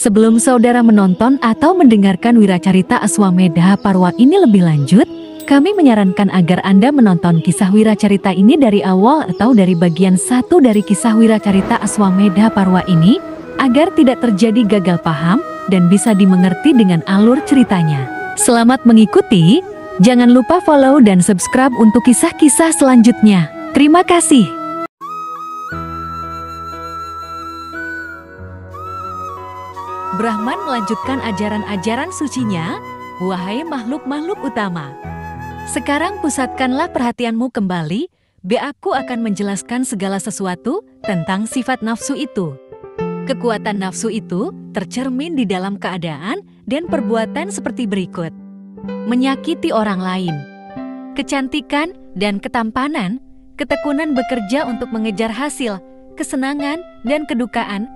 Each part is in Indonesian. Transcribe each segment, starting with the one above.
Sebelum saudara menonton atau mendengarkan Wiracarita Aswamedha Parwa ini lebih lanjut, kami menyarankan agar Anda menonton kisah Wiracarita ini dari awal atau dari bagian 1 dari kisah Wiracarita Aswamedha Parwa ini, agar tidak terjadi gagal paham dan bisa dimengerti dengan alur ceritanya. Selamat mengikuti, jangan lupa follow dan subscribe untuk kisah-kisah selanjutnya. Terima kasih. Brahman melanjutkan ajaran-ajaran sucinya, wahai makhluk-makhluk utama. Sekarang pusatkanlah perhatianmu kembali, aku akan menjelaskan segala sesuatu tentang sifat nafsu itu. Kekuatan nafsu itu tercermin di dalam keadaan dan perbuatan seperti berikut. Menyakiti orang lain, kecantikan dan ketampanan, ketekunan bekerja untuk mengejar hasil, kesenangan dan kedukaan,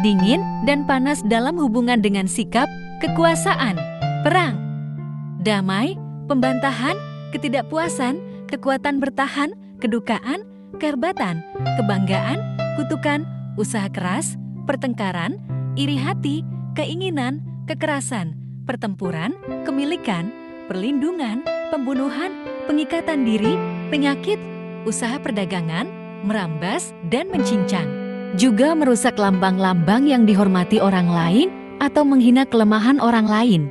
dingin dan panas dalam hubungan dengan sikap, kekuasaan, perang, damai, pembantahan, ketidakpuasan, kekuatan bertahan, kedukaan, keherbatan, kebanggaan, kutukan, usaha keras, pertengkaran, iri hati, keinginan, kekerasan, pertempuran, kemilikan, perlindungan, pembunuhan, pengikatan diri, penyakit, usaha perdagangan, merampas dan mencincang. Juga merusak lambang-lambang yang dihormati orang lain atau menghina kelemahan orang lain.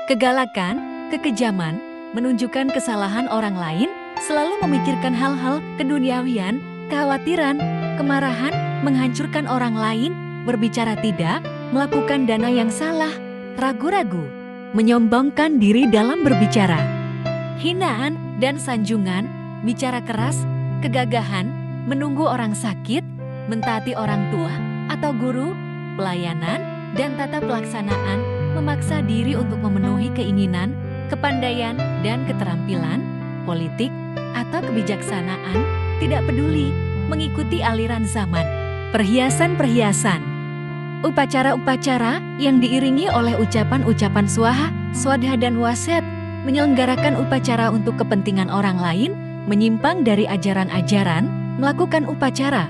Kegalakan, kekejaman, menunjukkan kesalahan orang lain, selalu memikirkan hal-hal keduniawian, kekhawatiran, kemarahan, menghancurkan orang lain, berbicara tidak, melakukan dana yang salah, ragu-ragu, menyombongkan diri dalam berbicara, hinaan dan sanjungan, bicara keras, kegagahan, menunggu orang sakit, mentaati orang tua atau guru, pelayanan, dan tata pelaksanaan, memaksa diri untuk memenuhi keinginan, kepandaian, dan keterampilan, politik, atau kebijaksanaan, tidak peduli, mengikuti aliran zaman, perhiasan-perhiasan, upacara-upacara yang diiringi oleh ucapan-ucapan swaha, swadha, dan waset, menyelenggarakan upacara untuk kepentingan orang lain, menyimpang dari ajaran-ajaran, melakukan upacara,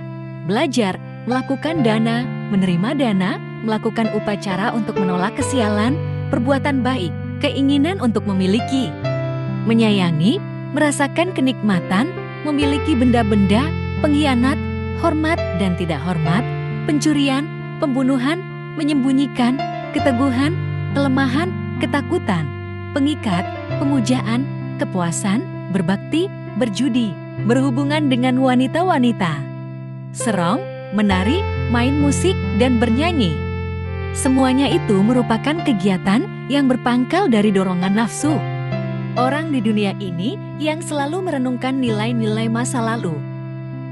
belajar, melakukan dana, menerima dana, melakukan upacara untuk menolak kesialan, perbuatan baik, keinginan untuk memiliki, menyayangi, merasakan kenikmatan, memiliki benda-benda, pengkhianat, hormat dan tidak hormat, pencurian, pembunuhan, menyembunyikan, keteguhan, kelemahan, ketakutan, pengikat, pemujaan, kepuasan, berbakti, berjudi, berhubungan dengan wanita-wanita, serong, menari, main musik, dan bernyanyi. Semuanya itu merupakan kegiatan yang berpangkal dari dorongan nafsu. Orang di dunia ini yang selalu merenungkan nilai-nilai masa lalu,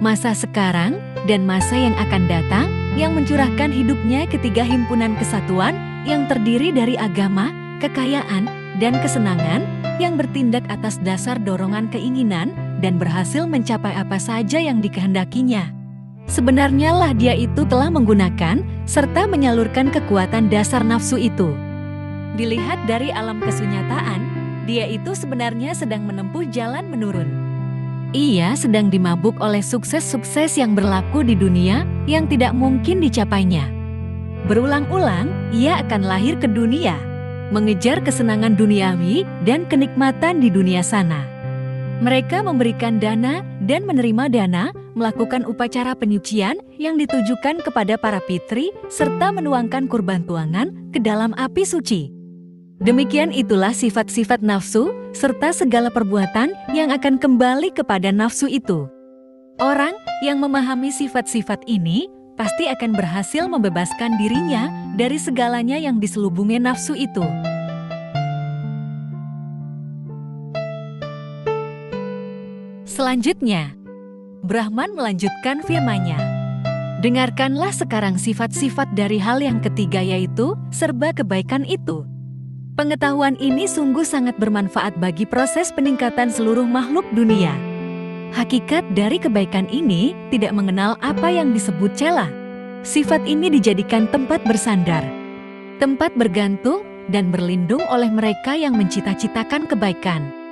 masa sekarang, dan masa yang akan datang, yang mencurahkan hidupnya ketiga himpunan kesatuan yang terdiri dari agama, kekayaan, dan kesenangan, yang bertindak atas dasar dorongan keinginan dan berhasil mencapai apa saja yang dikehendakinya. Sebenarnya lah dia itu telah menggunakan serta menyalurkan kekuatan dasar nafsu itu. Dilihat dari alam kesunyataan, dia itu sebenarnya sedang menempuh jalan menurun. Ia sedang dimabuk oleh sukses-sukses yang berlaku di dunia yang tidak mungkin dicapainya. Berulang-ulang, ia akan lahir ke dunia, mengejar kesenangan duniawi dan kenikmatan di dunia sana. Mereka memberikan dana dan menerima dana, melakukan upacara penyucian yang ditujukan kepada para pitri, serta menuangkan kurban tuangan ke dalam api suci. Demikian itulah sifat-sifat nafsu, serta segala perbuatan yang akan kembali kepada nafsu itu. Orang yang memahami sifat-sifat ini, pasti akan berhasil membebaskan dirinya dari segalanya yang diselubungi nafsu itu. Selanjutnya, Brahman melanjutkan firman-Nya. Dengarkanlah sekarang sifat-sifat dari hal yang ketiga, yaitu serba kebaikan itu. Pengetahuan ini sungguh sangat bermanfaat bagi proses peningkatan seluruh makhluk dunia. Hakikat dari kebaikan ini tidak mengenal apa yang disebut cela. Sifat ini dijadikan tempat bersandar, tempat bergantung dan berlindung oleh mereka yang mencita-citakan kebaikan.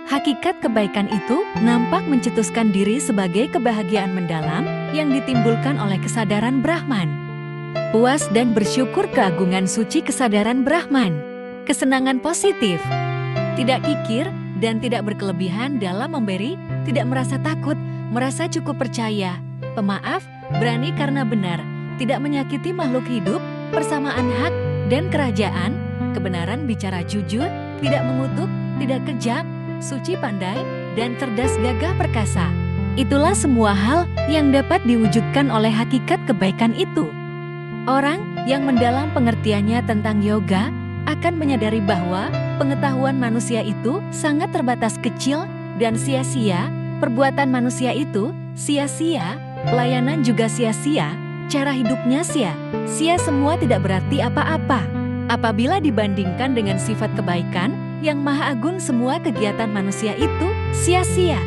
Hakikat kebaikan itu nampak mencetuskan diri sebagai kebahagiaan mendalam yang ditimbulkan oleh kesadaran Brahman. puas dan bersyukur keagungan suci kesadaran Brahman, kesenangan positif, tidak kikir dan tidak berkelebihan dalam memberi, tidak merasa takut, merasa cukup percaya, pemaaf, berani karena benar, tidak menyakiti makhluk hidup, persamaan hak dan kerajaan, kebenaran bicara jujur, tidak mengutuk, tidak kejam, suci pandai, dan cerdas gagah perkasa. Itulah semua hal yang dapat diwujudkan oleh hakikat kebaikan itu. Orang yang mendalam pengertiannya tentang yoga akan menyadari bahwa pengetahuan manusia itu sangat terbatas kecil dan sia-sia, perbuatan manusia itu sia-sia, pelayanan juga sia-sia, cara hidupnya sia-sia, semua tidak berarti apa-apa. Apabila dibandingkan dengan sifat kebaikan yang maha agung, semua kegiatan manusia itu sia-sia.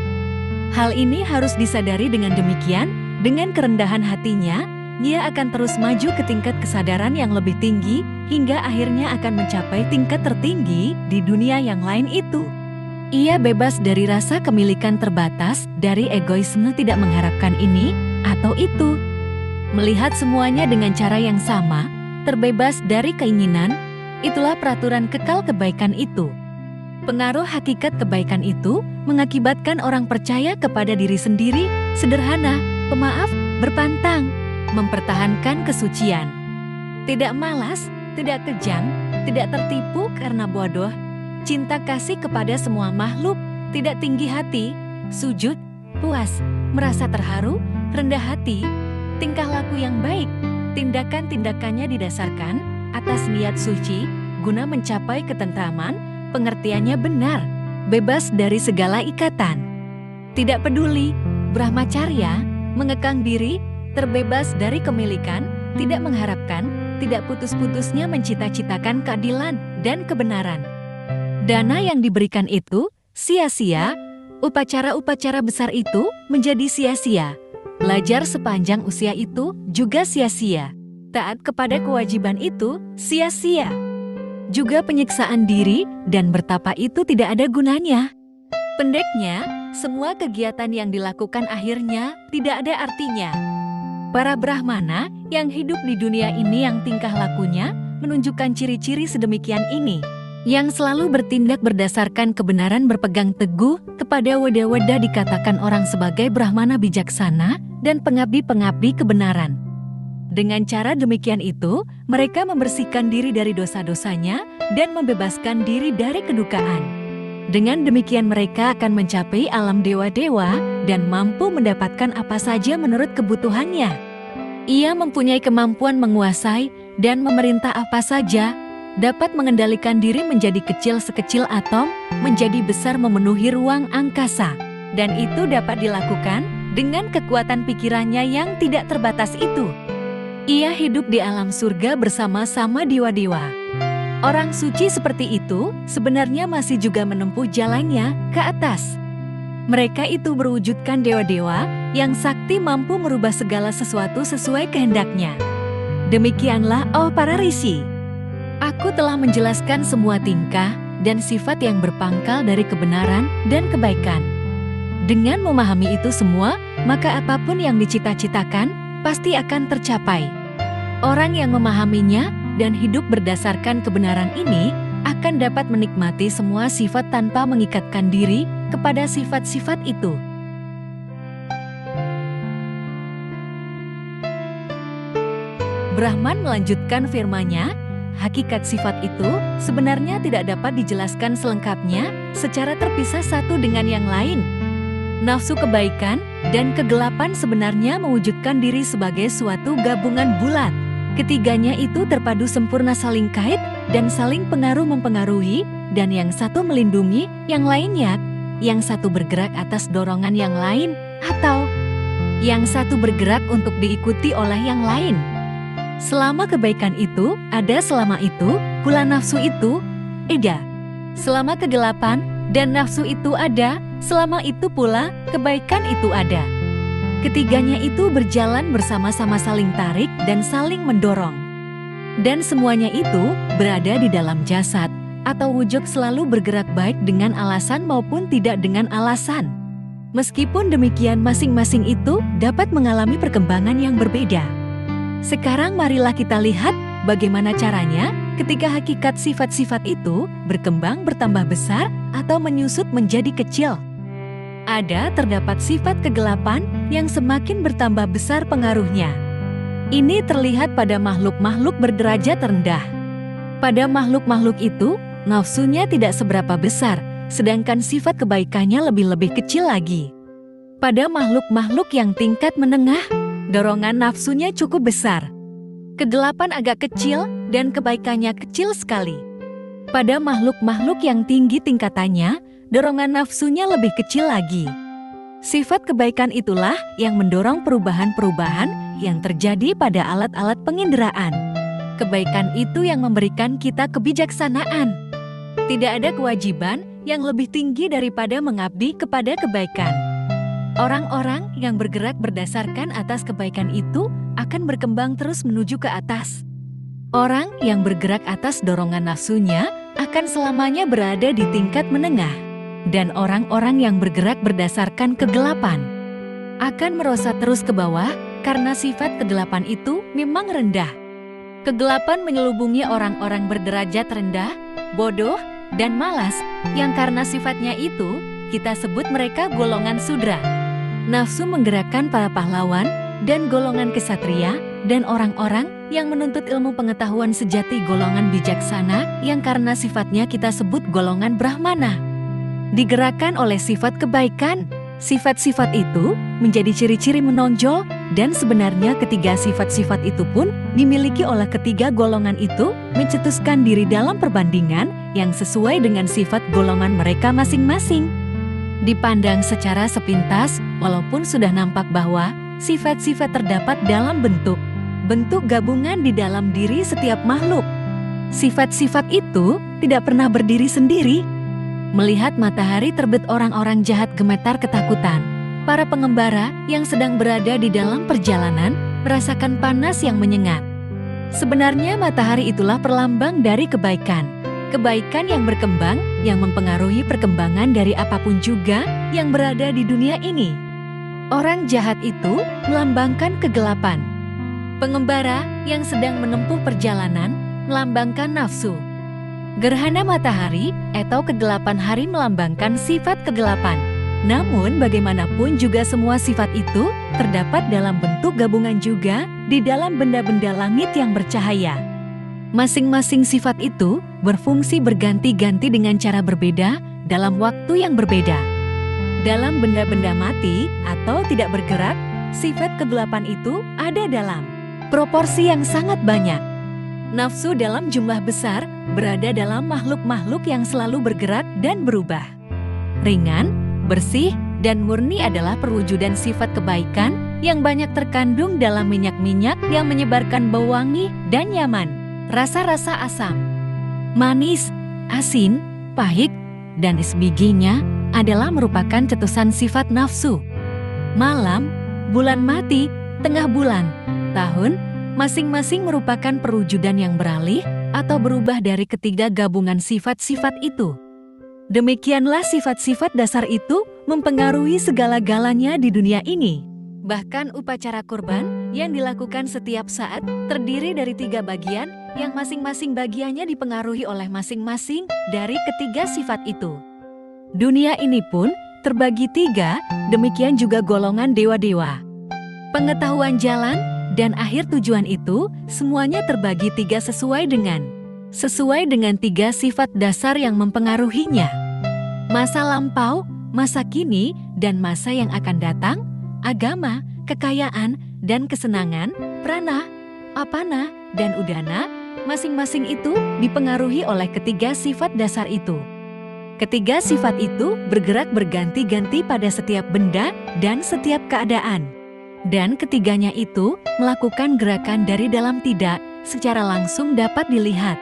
Hal ini harus disadari. Dengan demikian, dengan kerendahan hatinya, ia akan terus maju ke tingkat kesadaran yang lebih tinggi, hingga akhirnya akan mencapai tingkat tertinggi di dunia yang lain itu. Ia bebas dari rasa kemilikan terbatas, dari egoisme tidak mengharapkan ini atau itu. Melihat semuanya dengan cara yang sama, terbebas dari keinginan, itulah peraturan kekal kebaikan itu. Pengaruh hakikat kebaikan itu mengakibatkan orang percaya kepada diri sendiri, sederhana, pemaaf, berpantang, mempertahankan kesucian. Tidak malas, tidak kejam, tidak tertipu karena bodoh, cinta kasih kepada semua makhluk, tidak tinggi hati, sujud, puas, merasa terharu, rendah hati, tingkah laku yang baik, tindakan-tindakannya didasarkan atas niat suci, guna mencapai ketentraman, pengertiannya benar, bebas dari segala ikatan. Tidak peduli, brahmacarya, mengekang diri, terbebas dari kemilikan, tidak mengharapkan, tidak putus-putusnya mencita-citakan keadilan dan kebenaran. Dana yang diberikan itu sia-sia, upacara-upacara besar itu menjadi sia-sia. Belajar sepanjang usia itu juga sia-sia. Taat kepada kewajiban itu sia-sia. Juga penyiksaan diri dan bertapa itu tidak ada gunanya. Pendeknya, semua kegiatan yang dilakukan akhirnya tidak ada artinya. Para Brahmana yang hidup di dunia ini yang tingkah lakunya menunjukkan ciri-ciri sedemikian ini, yang selalu bertindak berdasarkan kebenaran, berpegang teguh kepada wada-wada, dikatakan orang sebagai Brahmana bijaksana dan pengabdi-pengabdi kebenaran. Dengan cara demikian itu, mereka membersihkan diri dari dosa-dosanya dan membebaskan diri dari kedukaan. Dengan demikian mereka akan mencapai alam dewa-dewa dan mampu mendapatkan apa saja menurut kebutuhannya. Ia mempunyai kemampuan menguasai dan memerintah apa saja, dapat mengendalikan diri menjadi kecil sekecil atom, menjadi besar memenuhi ruang angkasa. Dan itu dapat dilakukan dengan kekuatan pikirannya yang tidak terbatas itu. Ia hidup di alam surga bersama-sama dewa-dewa. Orang suci seperti itu sebenarnya masih juga menempuh jalannya ke atas. Mereka itu berwujudkan dewa-dewa yang sakti, mampu merubah segala sesuatu sesuai kehendaknya. Demikianlah, oh para risi, aku telah menjelaskan semua tingkah dan sifat yang berpangkal dari kebenaran dan kebaikan. Dengan memahami itu semua, maka apapun yang dicita-citakan pasti akan tercapai. Orang yang memahaminya dan hidup berdasarkan kebenaran ini akan dapat menikmati semua sifat tanpa mengikatkan diri kepada sifat-sifat itu. Brahman melanjutkan firman-Nya, hakikat sifat itu sebenarnya tidak dapat dijelaskan selengkapnya secara terpisah satu dengan yang lain. Nafsu kebaikan dan kegelapan sebenarnya mewujudkan diri sebagai suatu gabungan bulat. Ketiganya itu terpadu sempurna, saling kait dan saling pengaruh mempengaruhi, dan yang satu melindungi yang lainnya, yang satu bergerak atas dorongan yang lain, atau yang satu bergerak untuk diikuti oleh yang lain. Selama kebaikan itu ada, selama itu pula nafsu itu ada. Selama kegelapan dan nafsu itu ada, selama itu pula kebaikan itu ada. Ketiganya itu berjalan bersama-sama, saling tarik dan saling mendorong. Dan semuanya itu berada di dalam jasad atau wujud, selalu bergerak baik dengan alasan maupun tidak dengan alasan. Meskipun demikian, masing-masing itu dapat mengalami perkembangan yang berbeda. Sekarang marilah kita lihat bagaimana caranya ketika hakikat sifat-sifat itu berkembang bertambah besar atau menyusut menjadi kecil. Terdapat sifat kegelapan yang semakin bertambah besar pengaruhnya. Ini terlihat pada makhluk-makhluk berderajat rendah. Pada makhluk-makhluk itu, nafsunya tidak seberapa besar, sedangkan sifat kebaikannya lebih-lebih kecil lagi. Pada makhluk-makhluk yang tingkat menengah, dorongan nafsunya cukup besar. Kegelapan agak kecil dan kebaikannya kecil sekali. Pada makhluk-makhluk yang tinggi tingkatannya, dorongan nafsunya lebih kecil lagi. Sifat kebaikan itulah yang mendorong perubahan-perubahan yang terjadi pada alat-alat penginderaan. Kebaikan itu yang memberikan kita kebijaksanaan. Tidak ada kewajiban yang lebih tinggi daripada mengabdi kepada kebaikan. Orang-orang yang bergerak berdasarkan atas kebaikan itu akan berkembang terus menuju ke atas. Orang yang bergerak atas dorongan nafsunya akan selamanya berada di tingkat menengah. Dan orang-orang yang bergerak berdasarkan kegelapan akan merosot terus ke bawah karena sifat kegelapan itu memang rendah. Kegelapan menyelubungi orang-orang berderajat rendah, bodoh, dan malas yang karena sifatnya itu kita sebut mereka golongan sudra. Nafsu menggerakkan para pahlawan dan golongan kesatria dan orang-orang yang menuntut ilmu pengetahuan sejati golongan bijaksana yang karena sifatnya kita sebut golongan brahmana. Digerakkan oleh sifat kebaikan, sifat-sifat itu menjadi ciri-ciri menonjol dan sebenarnya ketiga sifat-sifat itu pun dimiliki oleh ketiga golongan itu mencetuskan diri dalam perbandingan yang sesuai dengan sifat golongan mereka masing-masing. Dipandang secara sepintas, walaupun sudah nampak bahwa sifat-sifat terdapat dalam bentuk gabungan di dalam diri setiap makhluk. Sifat-sifat itu tidak pernah berdiri sendiri. Melihat matahari terbit orang-orang jahat gemetar ketakutan. Para pengembara yang sedang berada di dalam perjalanan merasakan panas yang menyengat. Sebenarnya matahari itulah perlambang dari kebaikan. Kebaikan yang berkembang yang mempengaruhi perkembangan dari apapun juga yang berada di dunia ini. Orang jahat itu melambangkan kegelapan. Pengembara yang sedang menempuh perjalanan melambangkan nafsu. Gerhana matahari atau kegelapan hari melambangkan sifat kegelapan. Namun bagaimanapun juga semua sifat itu terdapat dalam bentuk gabungan juga di dalam benda-benda langit yang bercahaya. Masing-masing sifat itu berfungsi berganti-ganti dengan cara berbeda dalam waktu yang berbeda. Dalam benda-benda mati atau tidak bergerak, sifat kegelapan itu ada dalam proporsi yang sangat banyak. Nafsu dalam jumlah besar berada dalam makhluk-makhluk yang selalu bergerak dan berubah. Ringan, bersih, dan murni adalah perwujudan sifat kebaikan yang banyak terkandung dalam minyak-minyak yang menyebarkan bau wangi dan nyaman. Rasa-rasa asam, manis, asin, pahit, dan sebagainya adalah merupakan cetusan sifat nafsu. Malam, bulan mati, tengah bulan, tahun, masing-masing merupakan perwujudan yang beralih atau berubah dari ketiga gabungan sifat-sifat itu. Demikianlah sifat-sifat dasar itu mempengaruhi segala-galanya di dunia ini. Bahkan upacara kurban yang dilakukan setiap saat terdiri dari 3 bagian yang masing-masing bagiannya dipengaruhi oleh masing-masing dari ketiga sifat itu. Dunia ini pun terbagi 3, demikian juga golongan dewa-dewa. Pengetahuan jalan dan akhir tujuan itu semuanya terbagi 3 sesuai dengan 3 sifat dasar yang mempengaruhinya. Masa lampau, masa kini, dan masa yang akan datang, agama, kekayaan, dan kesenangan, prana, apana, dan udana, masing-masing itu dipengaruhi oleh ketiga sifat dasar itu. Ketiga sifat itu bergerak berganti-ganti pada setiap benda dan setiap keadaan. Dan ketiganya itu melakukan gerakan dari dalam tidak secara langsung dapat dilihat.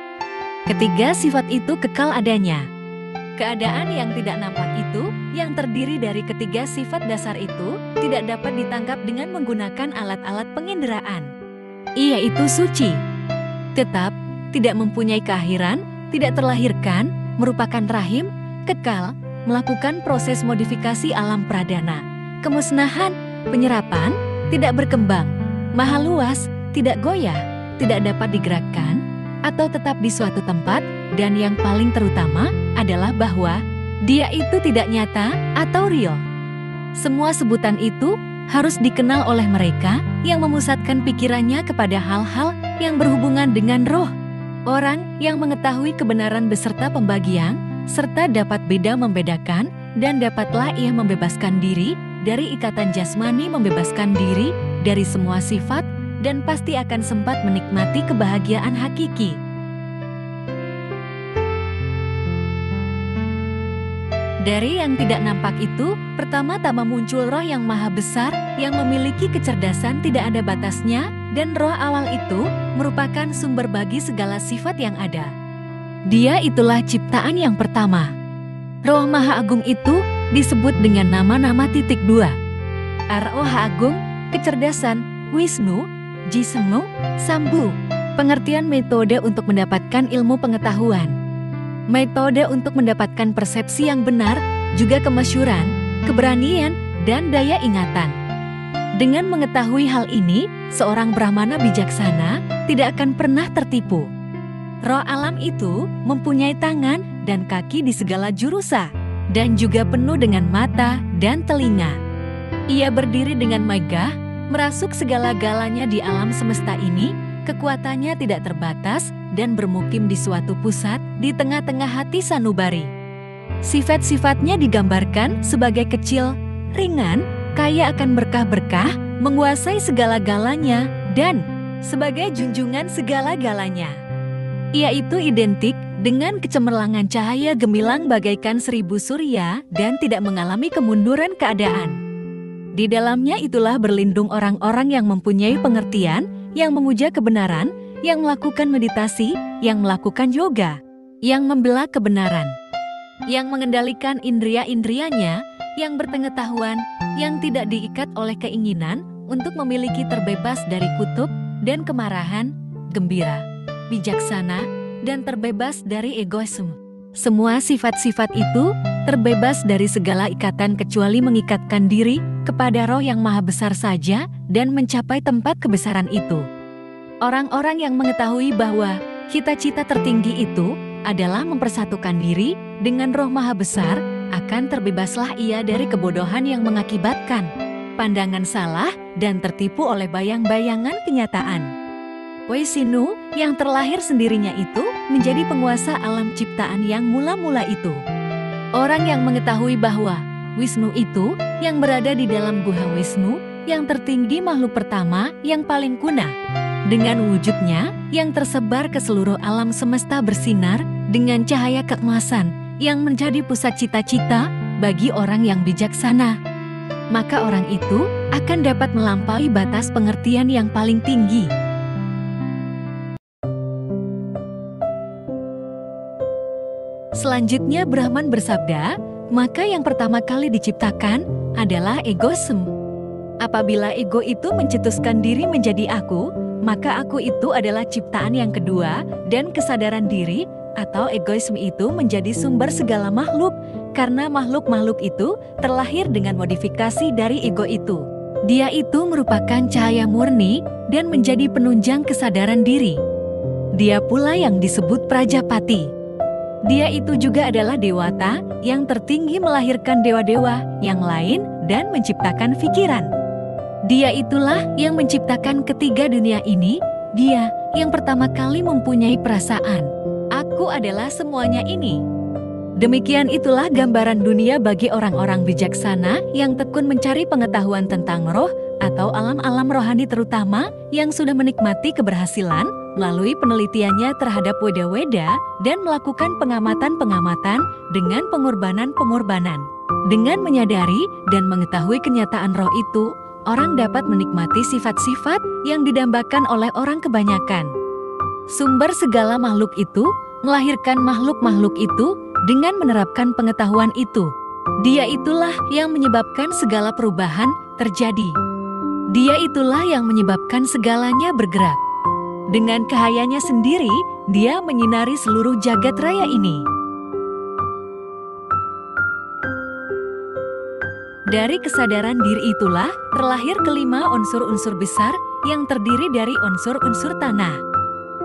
Ketiga sifat itu kekal adanya. Keadaan yang tidak nampak itu, yang terdiri dari ketiga sifat dasar itu, tidak dapat ditangkap dengan menggunakan alat-alat penginderaan. Ia itu suci, tetap, tidak mempunyai keakhiran, tidak terlahirkan, merupakan rahim, kekal, melakukan proses modifikasi alam pradana, kemusnahan, penyerapan, tidak berkembang, maha luas, tidak goyah, tidak dapat digerakkan, atau tetap di suatu tempat, dan yang paling terutama adalah bahwa dia itu tidak nyata atau real. Semua sebutan itu harus dikenal oleh mereka yang memusatkan pikirannya kepada hal-hal yang berhubungan dengan roh. Orang yang mengetahui kebenaran beserta pembagian, serta dapat beda membedakan, dan dapatlah ia membebaskan diri dari ikatan jasmani, membebaskan diri dari semua sifat, dan pasti akan sempat menikmati kebahagiaan hakiki. Dari yang tidak nampak itu, pertama-tama muncul roh yang maha besar, yang memiliki kecerdasan tidak ada batasnya, dan roh awal itu merupakan sumber bagi segala sifat yang ada. Dia itulah ciptaan yang pertama. Roh Maha Agung itu disebut dengan nama-nama titik dua. Roh Agung, kecerdasan, Wisnu, Jisnu, Sambu. Pengertian metode untuk mendapatkan ilmu pengetahuan. Metode untuk mendapatkan persepsi yang benar, juga kemasyuran, keberanian, dan daya ingatan. Dengan mengetahui hal ini, seorang Brahmana bijaksana tidak akan pernah tertipu. Roh alam itu mempunyai tangan dan kaki di segala jurusa, dan juga penuh dengan mata dan telinga. Ia berdiri dengan megah, merasuk segala-galanya di alam semesta ini, kekuatannya tidak terbatas, dan bermukim di suatu pusat di tengah-tengah hati sanubari. Sifat-sifatnya digambarkan sebagai kecil, ringan, kaya akan berkah-berkah, menguasai segala-galanya, dan sebagai junjungan segala-galanya. Ia itu identik dengan kecemerlangan cahaya gemilang bagaikan 1000 surya dan tidak mengalami kemunduran keadaan. Di dalamnya itulah berlindung orang-orang yang mempunyai pengertian, yang memuja kebenaran, yang melakukan meditasi, yang melakukan yoga, yang membela kebenaran, yang mengendalikan indria-indrianya, yang berpengetahuan, yang tidak diikat oleh keinginan untuk memiliki terbebas dari kutub dan kemarahan, gembira, bijaksana, dan terbebas dari egoisme. Semua sifat-sifat itu terbebas dari segala ikatan kecuali mengikatkan diri kepada roh yang maha besar saja dan mencapai tempat kebesaran itu. Orang-orang yang mengetahui bahwa cita-cita tertinggi itu adalah mempersatukan diri dengan roh maha besar, akan terbebaslah ia dari kebodohan yang mengakibatkan pandangan salah dan tertipu oleh bayang-bayangan kenyataan. Wisnu yang terlahir sendirinya itu menjadi penguasa alam ciptaan yang mula-mula itu. Orang yang mengetahui bahwa Wisnu itu yang berada di dalam guha Wisnu, yang tertinggi makhluk pertama yang paling kuna. Dengan wujudnya yang tersebar ke seluruh alam semesta bersinar dengan cahaya keemasan yang menjadi pusat cita-cita bagi orang yang bijaksana. Maka orang itu akan dapat melampaui batas pengertian yang paling tinggi. Selanjutnya Brahman bersabda, maka yang pertama kali diciptakan adalah egoisme. Apabila ego itu mencetuskan diri menjadi aku, maka aku itu adalah ciptaan yang kedua, dan kesadaran diri atau egoisme itu menjadi sumber segala makhluk, karena makhluk-makhluk itu terlahir dengan modifikasi dari ego itu. Dia itu merupakan cahaya murni dan menjadi penunjang kesadaran diri. Dia pula yang disebut Prajapati. Dia itu juga adalah dewata yang tertinggi melahirkan dewa-dewa yang lain dan menciptakan pikiran. Dia itulah yang menciptakan ketiga dunia ini. Dia yang pertama kali mempunyai perasaan. Aku adalah semuanya ini. Demikian itulah gambaran dunia bagi orang-orang bijaksana yang tekun mencari pengetahuan tentang roh atau alam-alam rohani, terutama yang sudah menikmati keberhasilan melalui penelitiannya terhadap weda-weda dan melakukan pengamatan-pengamatan dengan pengorbanan-pengorbanan. Dengan menyadari dan mengetahui kenyataan roh itu, orang dapat menikmati sifat-sifat yang didambakan oleh orang kebanyakan. Sumber segala makhluk itu melahirkan makhluk-makhluk itu dengan menerapkan pengetahuan itu. Dia itulah yang menyebabkan segala perubahan terjadi. Dia itulah yang menyebabkan segalanya bergerak. Dengan cahayanya sendiri, dia menyinari seluruh jagat raya ini. Dari kesadaran diri itulah terlahir kelima unsur-unsur besar yang terdiri dari unsur-unsur tanah,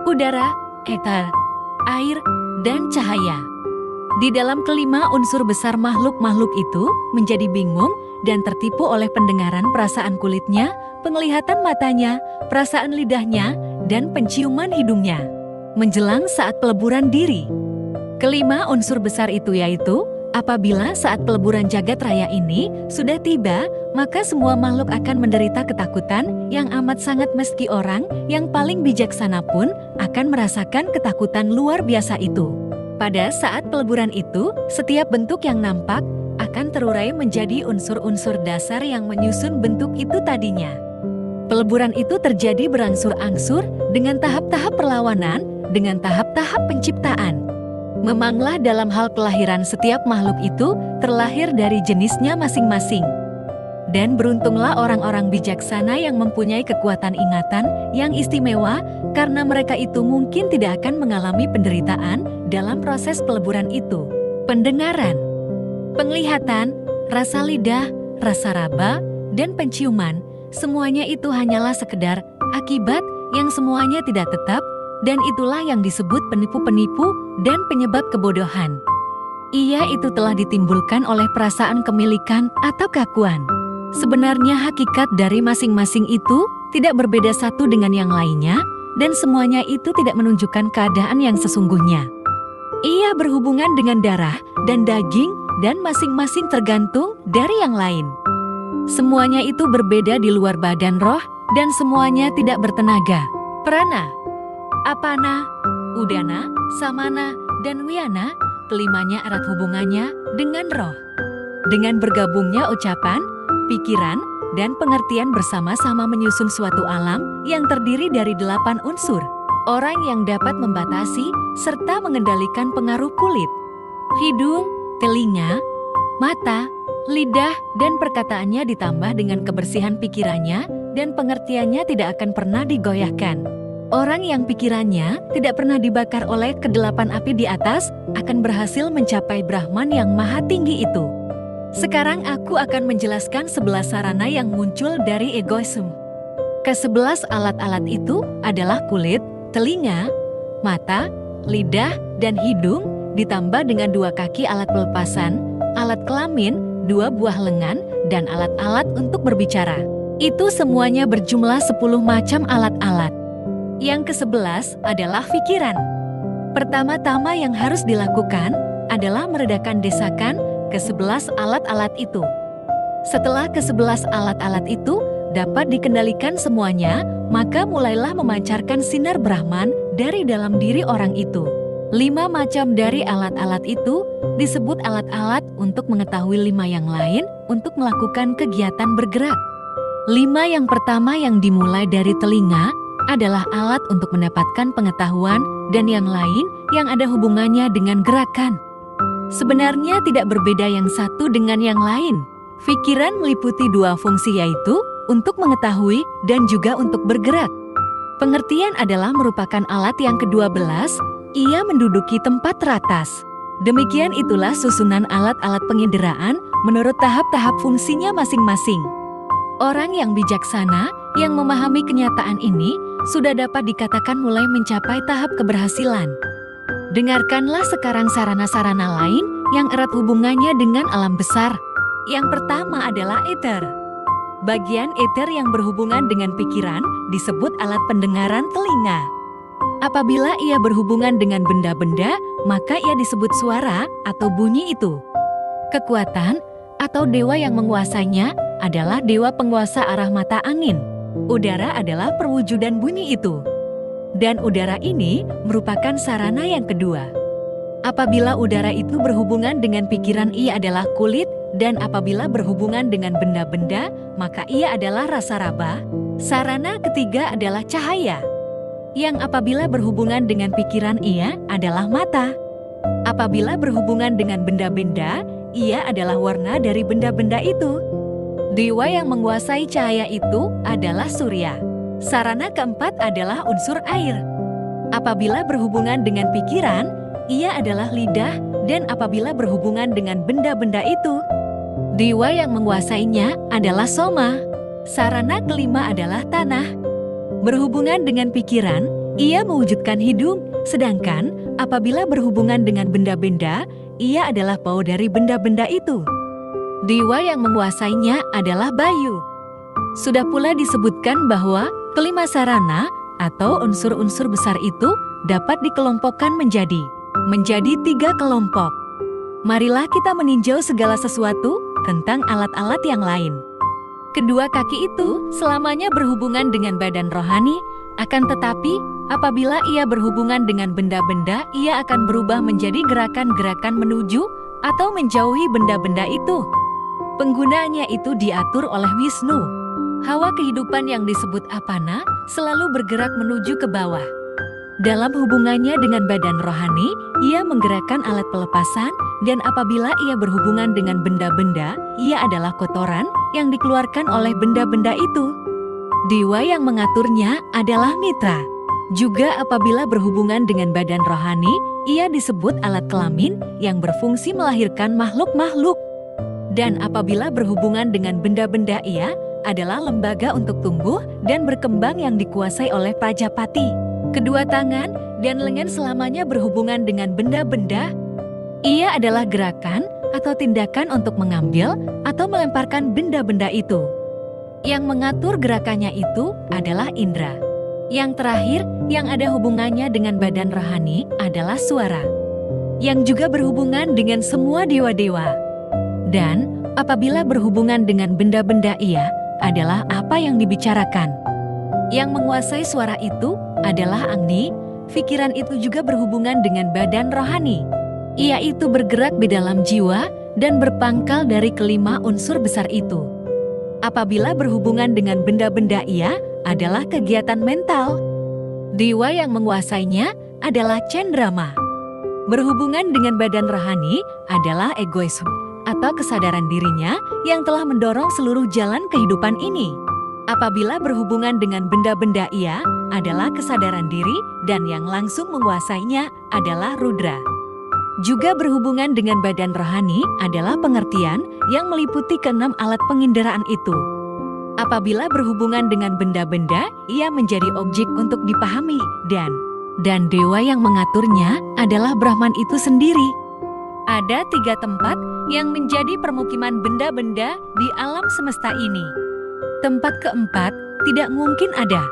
udara, eter, air, dan cahaya. Di dalam kelima unsur besar makhluk-makhluk itu menjadi bingung dan tertipu oleh pendengaran perasaan kulitnya, penglihatan matanya, perasaan lidahnya, dan penciuman hidungnya. Menjelang saat peleburan diri. Kelima unsur besar itu yaitu, apabila saat peleburan jagat raya ini sudah tiba, maka semua makhluk akan menderita ketakutan yang amat sangat meski orang yang paling bijaksana pun akan merasakan ketakutan luar biasa itu. Pada saat peleburan itu, setiap bentuk yang nampak akan terurai menjadi unsur-unsur dasar yang menyusun bentuk itu tadinya. Peleburan itu terjadi berangsur-angsur dengan tahap-tahap perlawanan, dengan tahap-tahap penciptaan. Memanglah dalam hal kelahiran setiap makhluk itu terlahir dari jenisnya masing-masing. Dan beruntunglah orang-orang bijaksana yang mempunyai kekuatan ingatan yang istimewa, karena mereka itu mungkin tidak akan mengalami penderitaan dalam proses peleburan itu. Pendengaran, penglihatan, rasa lidah, rasa raba, dan penciuman, semuanya itu hanyalah sekedar akibat yang semuanya tidak tetap, dan itulah yang disebut penipu-penipu dan penyebab kebodohan. Ia itu telah ditimbulkan oleh perasaan kemilikan atau keakuan. Sebenarnya hakikat dari masing-masing itu tidak berbeda satu dengan yang lainnya, dan semuanya itu tidak menunjukkan keadaan yang sesungguhnya. Ia berhubungan dengan darah dan daging, dan masing-masing tergantung dari yang lain. Semuanya itu berbeda di luar badan roh, dan semuanya tidak bertenaga. Prana, apana, udana, samana, dan wiyana, kelimanya erat hubungannya dengan roh. Dengan bergabungnya ucapan, pikiran, dan pengertian bersama-sama menyusun suatu alam yang terdiri dari 8 unsur. Orang yang dapat membatasi serta mengendalikan pengaruh kulit, hidung, telinga, mata, lidah, dan perkataannya ditambah dengan kebersihan pikirannya dan pengertiannya tidak akan pernah digoyahkan. Orang yang pikirannya tidak pernah dibakar oleh ke-8 api di atas akan berhasil mencapai Brahman yang maha tinggi itu. Sekarang aku akan menjelaskan 11 sarana yang muncul dari egoisme. Ke-11 alat-alat itu adalah kulit, telinga, mata, lidah, dan hidung, ditambah dengan 2 kaki alat pelepasan, alat kelamin, 2 buah lengan, dan alat-alat untuk berbicara. Itu semuanya berjumlah 10 macam alat-alat. Yang ke-11 adalah pikiran. Pertama-tama yang harus dilakukan adalah meredakan desakan ke-11 alat-alat itu. Setelah ke-11 alat-alat itu dapat dikendalikan semuanya, maka mulailah memancarkan sinar Brahman dari dalam diri orang itu. 5 macam dari alat-alat itu disebut alat-alat untuk mengetahui 5 yang lain untuk melakukan kegiatan bergerak. 5 yang pertama yang dimulai dari telinga adalah alat untuk mendapatkan pengetahuan dan yang lain yang ada hubungannya dengan gerakan. Sebenarnya tidak berbeda yang satu dengan yang lain. Pikiran meliputi 2 fungsi yaitu untuk mengetahui dan juga untuk bergerak. Pengertian adalah merupakan alat yang ke-12, ia menduduki tempat teratas. Demikian itulah susunan alat-alat penginderaan menurut tahap-tahap fungsinya masing-masing. Orang yang bijaksana yang memahami kenyataan ini sudah dapat dikatakan mulai mencapai tahap keberhasilan. Dengarkanlah sekarang sarana-sarana lain yang erat hubungannya dengan alam besar. Yang pertama adalah eter. Bagian eter yang berhubungan dengan pikiran disebut alat pendengaran telinga. Apabila ia berhubungan dengan benda-benda, maka ia disebut suara atau bunyi itu. Kekuatan atau dewa yang menguasainya adalah dewa penguasa arah mata angin. Udara adalah perwujudan bunyi itu. Dan udara ini merupakan sarana yang kedua. Apabila udara itu berhubungan dengan pikiran, ia adalah kulit, dan apabila berhubungan dengan benda-benda, maka ia adalah rasa raba. Sarana ketiga adalah cahaya, yang apabila berhubungan dengan pikiran, ia adalah mata. Apabila berhubungan dengan benda-benda, ia adalah warna dari benda-benda itu. Dewa yang menguasai cahaya itu adalah Surya. Sarana keempat adalah unsur air. Apabila berhubungan dengan pikiran, ia adalah lidah, dan apabila berhubungan dengan benda-benda itu, dewa yang menguasainya adalah Soma. Sarana kelima adalah tanah. Berhubungan dengan pikiran, ia mewujudkan hidung, sedangkan apabila berhubungan dengan benda-benda, ia adalah bau dari benda-benda itu. Dewa yang menguasainya adalah Bayu. Sudah pula disebutkan bahwa kelima sarana atau unsur-unsur besar itu dapat dikelompokkan menjadi 3 kelompok. Marilah kita meninjau segala sesuatu tentang alat-alat yang lain. Kedua kaki itu selamanya berhubungan dengan badan rohani, akan tetapi apabila ia berhubungan dengan benda-benda, ia akan berubah menjadi gerakan-gerakan menuju atau menjauhi benda-benda itu. Penggunaannya itu diatur oleh Wisnu. Hawa kehidupan yang disebut apana selalu bergerak menuju ke bawah. Dalam hubungannya dengan badan rohani, ia menggerakkan alat pelepasan, dan apabila ia berhubungan dengan benda-benda, ia adalah kotoran yang dikeluarkan oleh benda-benda itu. Dewa yang mengaturnya adalah Mitra. Juga apabila berhubungan dengan badan rohani, ia disebut alat kelamin yang berfungsi melahirkan makhluk-makhluk. Dan apabila berhubungan dengan benda-benda, ia adalah lembaga untuk tumbuh dan berkembang yang dikuasai oleh Prajapati. Kedua tangan dan lengan selamanya berhubungan dengan benda-benda. Ia adalah gerakan atau tindakan untuk mengambil atau melemparkan benda-benda itu. Yang mengatur gerakannya itu adalah indera. Yang terakhir, yang ada hubungannya dengan badan rohani adalah suara, yang juga berhubungan dengan semua dewa-dewa. Dan apabila berhubungan dengan benda-benda, ia adalah apa yang dibicarakan. Yang menguasai suara itu adalah Agni. Pikiran itu juga berhubungan dengan badan rohani. Ia itu bergerak di dalam jiwa dan berpangkal dari kelima unsur besar itu. Apabila berhubungan dengan benda-benda, ia adalah kegiatan mental. Dewa yang menguasainya adalah Cendrama. Berhubungan dengan badan rohani adalah egoisme atau kesadaran dirinya yang telah mendorong seluruh jalan kehidupan ini. Apabila berhubungan dengan benda-benda, ia adalah kesadaran diri, dan yang langsung menguasainya adalah Rudra. Juga berhubungan dengan badan rohani adalah pengertian yang meliputi keenam alat penginderaan itu. Apabila berhubungan dengan benda-benda, ia menjadi objek untuk dipahami, dan dewa yang mengaturnya adalah Brahman itu sendiri. Ada 3 tempat yang menjadi permukiman benda-benda di alam semesta ini. Tempat keempat tidak mungkin ada.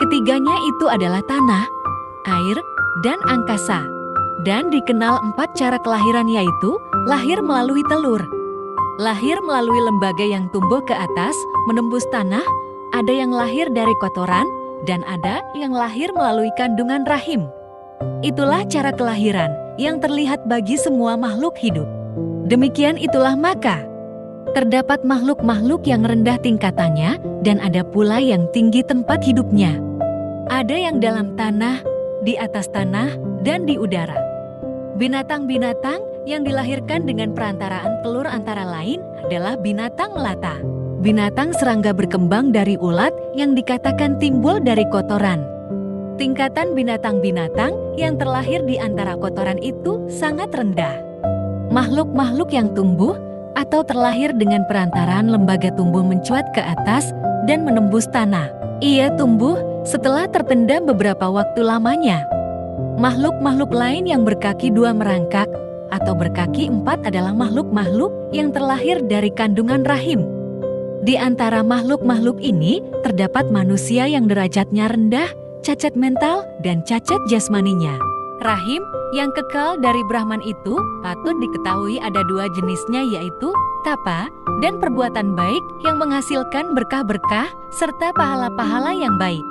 Ketiganya itu adalah tanah, air, dan angkasa. Dan dikenal 4 cara kelahiran, yaitu lahir melalui telur, lahir melalui lembaga yang tumbuh ke atas, menembus tanah, ada yang lahir dari kotoran, dan ada yang lahir melalui kandungan rahim. Itulah cara kelahiran yang terlihat bagi semua makhluk hidup. Demikian itulah maka terdapat makhluk-makhluk yang rendah tingkatannya dan ada pula yang tinggi tempat hidupnya. Ada yang dalam tanah, di atas tanah, dan di udara. Binatang-binatang yang dilahirkan dengan perantaraan telur antara lain adalah binatang melata. Binatang serangga berkembang dari ulat yang dikatakan timbul dari kotoran. Tingkatan binatang-binatang yang terlahir di antara kotoran itu sangat rendah. Makhluk-makhluk yang tumbuh atau terlahir dengan perantaraan lembaga tumbuh mencuat ke atas dan menembus tanah. Ia tumbuh setelah terpendam beberapa waktu lamanya. Makhluk-makhluk lain yang berkaki 2 merangkak atau berkaki 4 adalah makhluk-makhluk yang terlahir dari kandungan rahim. Di antara makhluk-makhluk ini terdapat manusia yang derajatnya rendah, cacat mental, dan cacat jasmaninya. Rahim yang kekal dari Brahman itu patut diketahui ada 2 jenisnya, yaitu tapa dan perbuatan baik yang menghasilkan berkah-berkah serta pahala-pahala yang baik.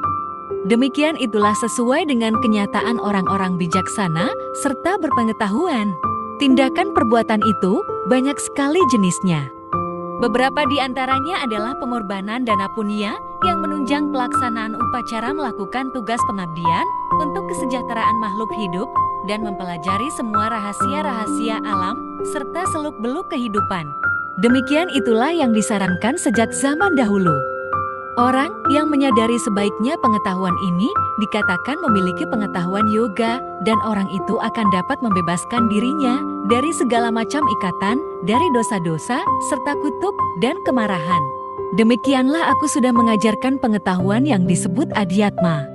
Demikian itulah sesuai dengan kenyataan orang-orang bijaksana serta berpengetahuan. Tindakan perbuatan itu banyak sekali jenisnya. Beberapa di antaranya adalah pengorbanan dana punya yang menunjang pelaksanaan upacara, melakukan tugas pengabdian untuk kesejahteraan makhluk hidup, dan mempelajari semua rahasia-rahasia alam serta seluk-beluk kehidupan. Demikian itulah yang disarankan sejak zaman dahulu. Orang yang menyadari sebaiknya pengetahuan ini dikatakan memiliki pengetahuan yoga, dan orang itu akan dapat membebaskan dirinya dari segala macam ikatan, dari dosa-dosa, serta kutuk dan kemarahan. Demikianlah aku sudah mengajarkan pengetahuan yang disebut adhyatma.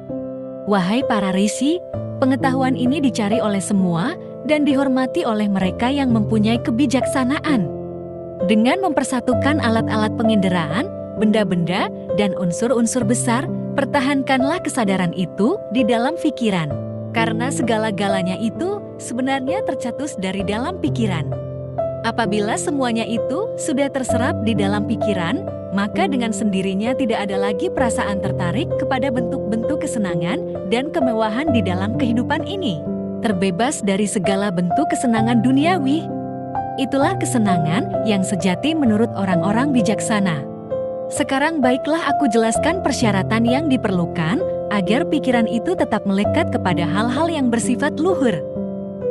Wahai para risi, pengetahuan ini dicari oleh semua dan dihormati oleh mereka yang mempunyai kebijaksanaan. Dengan mempersatukan alat-alat penginderaan, benda-benda, dan unsur-unsur besar, pertahankanlah kesadaran itu di dalam pikiran. Karena segala-galanya itu sebenarnya tercetus dari dalam pikiran. Apabila semuanya itu sudah terserap di dalam pikiran, maka dengan sendirinya tidak ada lagi perasaan tertarik kepada bentuk-bentuk kesenangan dan kemewahan di dalam kehidupan ini. Terbebas dari segala bentuk kesenangan duniawi. Itulah kesenangan yang sejati menurut orang-orang bijaksana. Sekarang baiklah aku jelaskan persyaratan yang diperlukan agar pikiran itu tetap melekat kepada hal-hal yang bersifat luhur.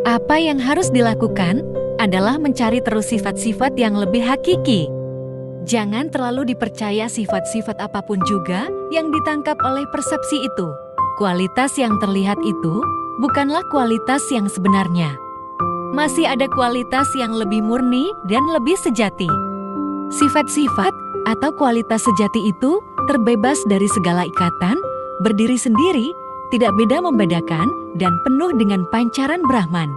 Apa yang harus dilakukan adalah mencari terus sifat-sifat yang lebih hakiki. Jangan terlalu dipercaya sifat-sifat apapun juga yang ditangkap oleh persepsi itu. Kualitas yang terlihat itu bukanlah kualitas yang sebenarnya. Masih ada kualitas yang lebih murni dan lebih sejati. Sifat-sifat atau kualitas sejati itu terbebas dari segala ikatan, berdiri sendiri, tidak beda membedakan, dan penuh dengan pancaran Brahman.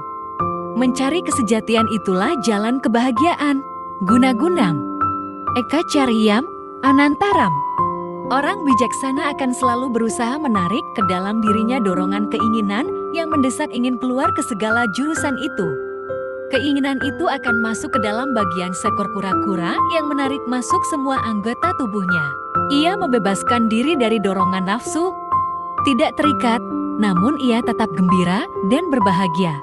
Mencari kesejatian itulah jalan kebahagiaan. Guna-gunam, eka caryam, anantaram. Orang bijaksana akan selalu berusaha menarik ke dalam dirinya dorongan keinginan yang mendesak ingin keluar ke segala jurusan itu. Keinginan itu akan masuk ke dalam bagian sekor kura-kura yang menarik masuk semua anggota tubuhnya. Ia membebaskan diri dari dorongan nafsu, tidak terikat, namun ia tetap gembira dan berbahagia.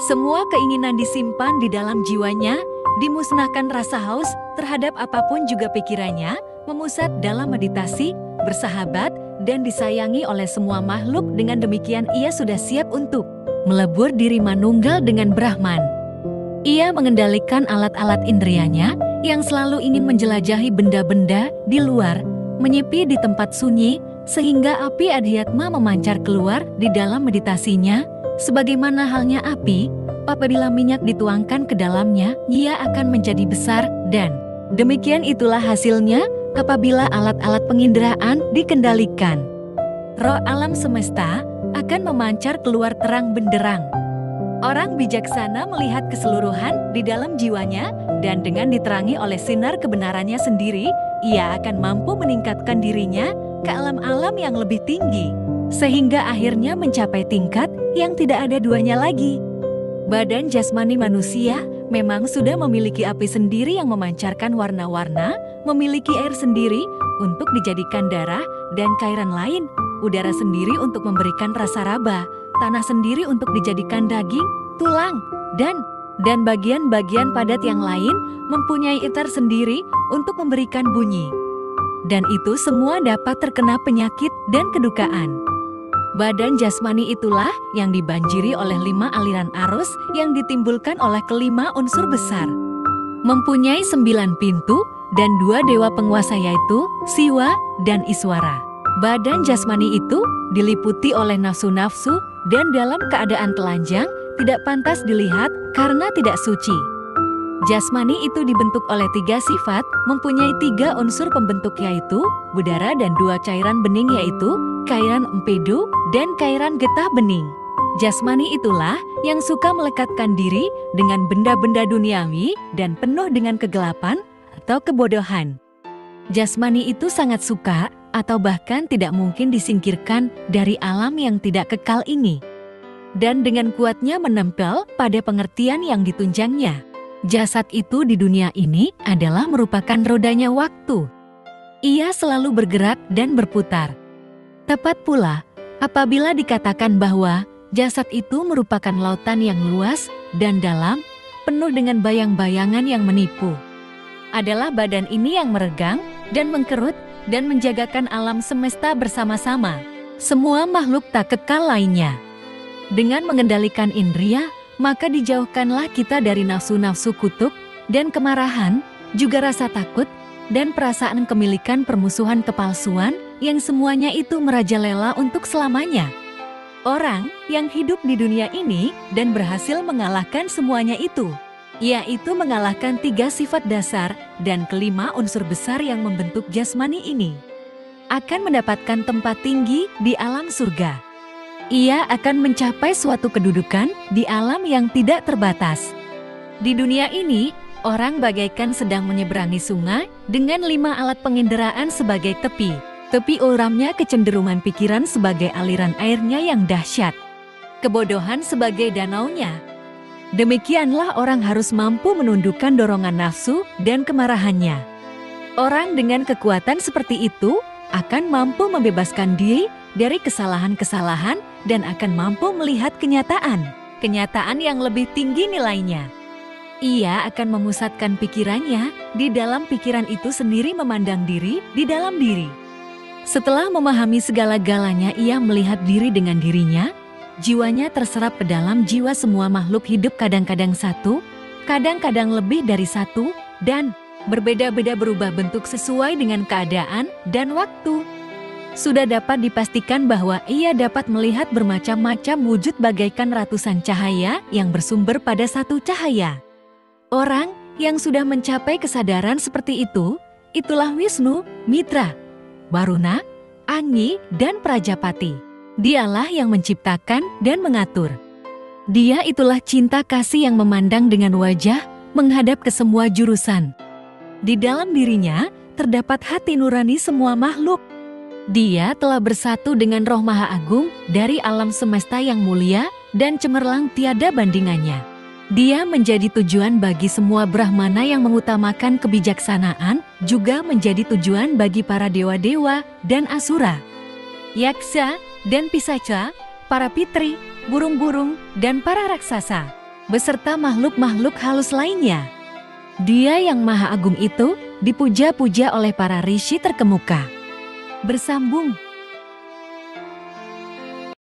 Semua keinginan disimpan di dalam jiwanya, dimusnahkan rasa haus terhadap apapun juga pikirannya, memusat dalam meditasi, bersahabat, dan disayangi oleh semua makhluk. Dengan demikian ia sudah siap untuk melebur diri manunggal dengan Brahman. Ia mengendalikan alat-alat indrianya yang selalu ingin menjelajahi benda-benda di luar, menyepi di tempat sunyi, sehingga api adhyatma memancar keluar di dalam meditasinya. Sebagaimana halnya api, apabila minyak dituangkan ke dalamnya, ia akan menjadi besar, dan demikian itulah hasilnya apabila alat-alat penginderaan dikendalikan. Roh alam semesta akan memancar keluar terang benderang. Orang bijaksana melihat keseluruhan di dalam jiwanya, dan dengan diterangi oleh sinar kebenarannya sendiri, ia akan mampu meningkatkan dirinya ke alam-alam yang lebih tinggi, sehingga akhirnya mencapai tingkat yang tidak ada duanya lagi. Badan jasmani manusia memang sudah memiliki api sendiri yang memancarkan warna-warna, memiliki air sendiri untuk dijadikan darah dan cairan lain, udara sendiri untuk memberikan rasa raba, tanah sendiri untuk dijadikan daging, tulang, dan bagian-bagian padat yang lain mempunyai eter sendiri untuk memberikan bunyi. Dan itu semua dapat terkena penyakit dan kedukaan. Badan jasmani itulah yang dibanjiri oleh 5 aliran arus yang ditimbulkan oleh kelima unsur besar. Mempunyai 9 pintu dan 2 dewa penguasa yaitu Siwa dan Iswara. Badan jasmani itu diliputi oleh nafsu-nafsu dan dalam keadaan telanjang tidak pantas dilihat karena tidak suci. Jasmani itu dibentuk oleh 3 sifat, mempunyai 3 unsur pembentuk yaitu udara dan 2 cairan bening yaitu cairan empedu dan cairan getah bening. Jasmani itulah yang suka melekatkan diri dengan benda-benda duniawi dan penuh dengan kegelapan atau kebodohan. Jasmani itu sangat suka atau bahkan tidak mungkin disingkirkan dari alam yang tidak kekal ini. Dan dengan kuatnya menempel pada pengertian yang ditunjangnya. Jasad itu di dunia ini adalah merupakan rodanya waktu. Ia selalu bergerak dan berputar. Tepat pula, apabila dikatakan bahwa jasad itu merupakan lautan yang luas dan dalam, penuh dengan bayang-bayangan yang menipu. Adalah badan ini yang meregang dan mengkerut dan menjagakan alam semesta bersama-sama. Semua makhluk tak kekal lainnya. Dengan mengendalikan indria, maka dijauhkanlah kita dari nafsu-nafsu kutuk dan kemarahan, juga rasa takut dan perasaan kemilikan permusuhan kepalsuan yang semuanya itu merajalela untuk selamanya. Orang yang hidup di dunia ini dan berhasil mengalahkan semuanya itu, yaitu mengalahkan 3 sifat dasar dan kelima unsur besar yang membentuk jasmani ini, akan mendapatkan tempat tinggi di alam surga. Ia akan mencapai suatu kedudukan di alam yang tidak terbatas. Di dunia ini, orang bagaikan sedang menyeberangi sungai dengan 5 alat penginderaan sebagai tepi. Tepi uramnya kecenderungan pikiran sebagai aliran airnya yang dahsyat, kebodohan sebagai danaunya. Demikianlah orang harus mampu menundukkan dorongan nafsu dan kemarahannya. Orang dengan kekuatan seperti itu akan mampu membebaskan diri dari kesalahan-kesalahan dan akan mampu melihat kenyataan yang lebih tinggi nilainya. Ia akan memusatkan pikirannya di dalam pikiran itu sendiri, memandang diri di dalam diri. Setelah memahami segala-galanya, ia melihat diri dengan dirinya, jiwanya terserap ke dalam jiwa semua makhluk hidup, kadang-kadang satu, kadang-kadang lebih dari satu, dan berbeda-beda berubah bentuk sesuai dengan keadaan dan waktu. Sudah dapat dipastikan bahwa ia dapat melihat bermacam-macam wujud bagaikan ratusan cahaya yang bersumber pada satu cahaya. Orang yang sudah mencapai kesadaran seperti itu, itulah Wisnu, Mitra, Waruna, Agni, dan Prajapati. Dialah yang menciptakan dan mengatur. Dia itulah cinta kasih yang memandang dengan wajah menghadap ke semua jurusan. Di dalam dirinya terdapat hati nurani semua makhluk. Dia telah bersatu dengan Roh Maha Agung dari alam semesta yang mulia dan cemerlang tiada bandingannya. Dia menjadi tujuan bagi semua Brahmana yang mengutamakan kebijaksanaan, juga menjadi tujuan bagi para dewa-dewa dan asura, yaksa dan pisaca, para pitri, burung-burung, dan para raksasa, beserta makhluk-makhluk halus lainnya. Dia yang Maha Agung itu dipuja-puja oleh para rishi terkemuka. Bersambung